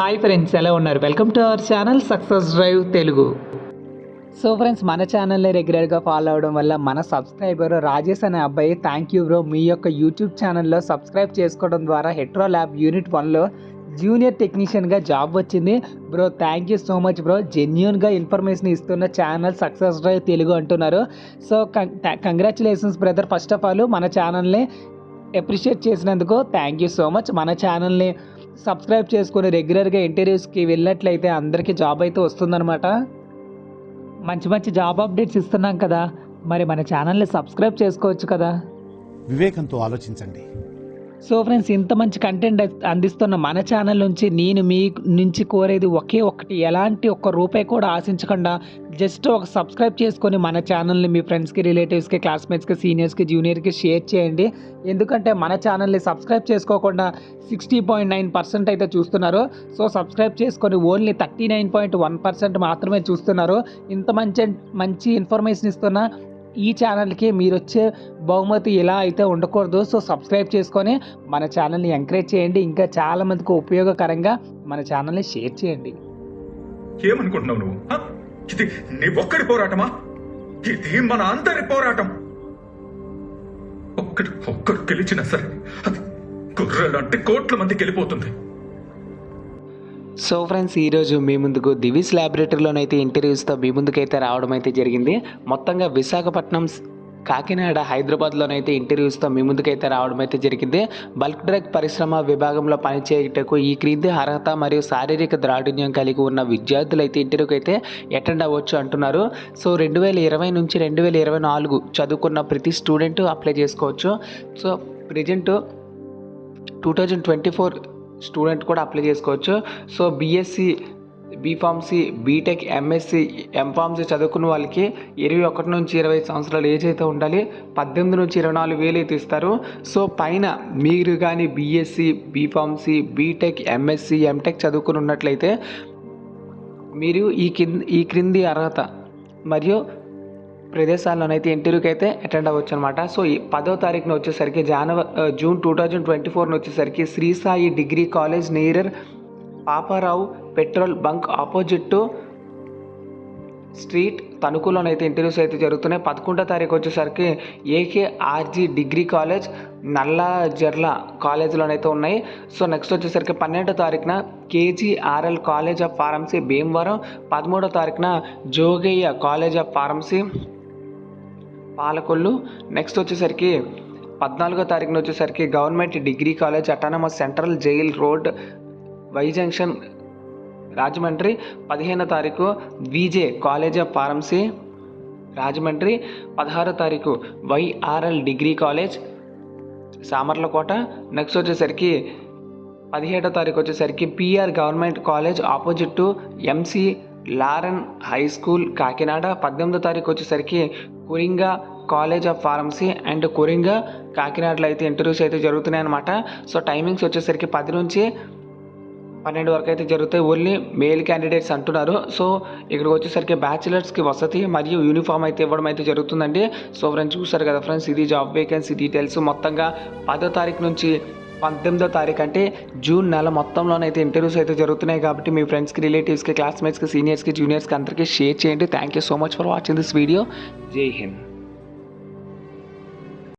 Hi friends, ఎలా ఉన్నారు? Welcome to our channel success drive Telugu. So friends, మన ఛానల్ని రెగ్యులర్గా ఫాలో అవడం వల్ల మన సబ్స్క్రైబర్ రాజేష్ అనే అబ్బాయి థ్యాంక్ యూ బ్రో, మీ యొక్క యూట్యూబ్ ఛానల్లో సబ్స్క్రైబ్ చేసుకోవడం ద్వారా హెట్రో ల్యాబ్ యూనిట్ 1లో జూనియర్ టెక్నీషియన్గా జాబ్ వచ్చింది bro. Thank you so much bro, జెన్యూన్గా ఇన్ఫర్మేషన్ ఇస్తున్న ఛానల్ సక్సెస్ డ్రైవ్ తెలుగు అంటున్నారు. So congratulations brother. First of all మన ఛానల్ని అప్రిషియేట్ చేసినందుకు థ్యాంక్ యూ సో మచ్. మన ఛానల్ని సబ్స్క్రైబ్ చేసుకొని రెగ్యులర్గా ఇంటర్వ్యూస్కి వెళ్ళినట్లయితే అందరికీ జాబ్ అయితే వస్తుందన్నమాట. మంచి మంచి జాబ్ అప్డేట్స్ ఇస్తున్నాం కదా, మరి మన ఛానల్ని సబ్స్క్రైబ్ చేసుకోవచ్చు కదా. వివేకంతో ఆలోచించండి. సో ఫ్రెండ్స్, ఇంత మంచి కంటెంట్ అందిస్తున్న మన ఛానల్ నుంచి నేను మీ నుంచి కోరేది ఒకే ఒక్కటి, ఎలాంటి ఒక్క రూపాయి కూడా ఆశించకుండా జస్ట్ ఒక సబ్స్క్రైబ్ చేసుకొని మన ఛానల్ని మీ ఫ్రెండ్స్కి, రిలేటివ్స్కి, క్లాస్మేట్స్కి, సీనియర్స్కి, జూనియర్కి షేర్ చేయండి. ఎందుకంటే మన ఛానల్ని సబ్స్క్రైబ్ చేసుకోకుండా 60.9% అయితే చూస్తున్నారు. సో సబ్స్క్రైబ్ చేసుకొని ఓన్లీ 39.1% మాత్రమే చూస్తున్నారు. ఇంత మంచి ఇన్ఫర్మేషన్ ఇస్తున్న ఈ ఛానల్కి మీరు వచ్చే బహుమతి ఇలా అయితే ఉండకూడదు. సో సబ్స్క్రైబ్ చేసుకొని మన ఛానల్ని ఎంకరేజ్ చేయండి. ఇంకా చాలామందికి ఉపయోగకరంగా మన ఛానల్ని షేర్ చేయండి. ఏమనుకుంటున్నావు నువ్వు? ఇది నీ ఒక్కడి పోరాటమా? ఇది మన అందరి పోరాటం. ఒక్కడు గెలిచినా సరే అది గుర్రెలంటే కోట్ల మంది గెలిపోతుంది. సో ఫ్రెండ్స్, ఈరోజు మీ ముందుకు దివిస్ ల్యాబొరేటరీలోనైతే ఇంటర్వ్యూస్తో మీ ముందుకైతే రావడం అయితే జరిగింది. మొత్తంగా విశాఖపట్నం, కాకినాడ, హైదరాబాద్లోనైతే ఇంటర్వ్యూస్తో మీ ముందుకైతే రావడం అయితే జరిగింది. బల్క్ డ్రగ్ పరిశ్రమ విభాగంలో పనిచేయటకు ఈ క్రింది అర్హత మరియు శారీరక ద్రాఢ్యం కలిగి ఉన్న విద్యార్థులు అయితే ఇంటర్వ్యూకి అయితే అటెండ్ అవ్వచ్చు అంటున్నారు. సో 2020 నుంచి 2024 చదువుకున్న ప్రతి స్టూడెంట్ అప్లై చేసుకోవచ్చు. సో ప్రజెంట్ 2024 స్టూడెంట్ కూడా అప్లై చేసుకోవచ్చు. So BSc, B Pharmacy, BTech, MSc, M Pharmacy చదువుకున్న వాళ్ళకి 21 నుంచి 25 సంవత్సరాల ఏజ్ అయితే ఉండాలి. 18 నుంచి 24 వేలు అయితే ఇస్తారు. సో పైన మీరు కానీ BSc, B Pharmacy, BTech, MSc, MTech చదువుకుని ఉన్నట్లయితే మీరు ఈ క్రింది అర్హత మరియు ప్రదేశాల్లోనైతే ఇంటర్వ్యూకి అయితే అటెండ్ అవ్వచ్చు అనమాట. సో ఈ 10వ తారీఖున వచ్చేసరికి జూన్ 2024 వచ్చేసరికి Shri Sai degree college near Paparao petrol bunk opposite street తణుకులోనైతే ఇంటర్వ్యూస్ అయితే జరుగుతున్నాయి. 11వ తారీఖు వచ్చేసరికి ఏకేఆర్జీ డిగ్రీ కాలేజ్ నల్లజర్ల కాలేజీలోనైతే ఉన్నాయి. సో నెక్స్ట్ వచ్చేసరికి 12వ తారీఖున KGRL college of pharmacy Bhimavaram. 13వ తారీఖున Jogaiah college of pharmacy Palakollu. Next వచ్చేసరికి 14వ తారీఖున వచ్చేసరికి government degree college autonomous central jail road Y junction Rajahmundry. 15వ తారీఖు VJ college of pharmacy Rajahmundry. 16వ తారీఖు YRL degree college Samarlakota. Next వచ్చేసరికి 17వ తారీఖు వచ్చేసరికి PR government college opposite McLaurin high school Kakinada. 18వ తారీఖు వచ్చేసరికి Kuringa college of pharmacy and Kuringa కాకినాడలో అయితే ఇంటర్వ్యూస్ అయితే జరుగుతున్నాయి అనమాట. సో టైమింగ్స్ వచ్చేసరికి 10 నుంచి 12 వరకు అయితే జరుగుతాయి. ఓన్లీ మేల్ క్యాండిడేట్స్ అంటున్నారు. సో ఇక్కడికి వచ్చేసరికి బ్యాచిలర్స్కి వసతి మరియు యూనిఫామ్ అయితే ఇవ్వడం అయితే జరుగుతుందండి. సో ఫ్రెండ్స్, చూసారు కదా ఫ్రెండ్స్, ఇది జాబ్ వేకెన్సీ డీటెయిల్స్. మొత్తంగా 10వ తారీఖు నుంచి 18వ తారీఖు అంటే జూన్ నెల మొత్తంలోనైతే ఇంటర్వ్యూస్ అయితే జరుగుతున్నాయి. కాబట్టి మీ ఫ్రెండ్స్కి, రిలేటివ్స్కి, క్లాస్మేట్స్కి, సీనియర్స్కి, జూనియర్స్కి అందరికీ షేర్ చేయండి. Thank you so much for watching this video. జై హింద్.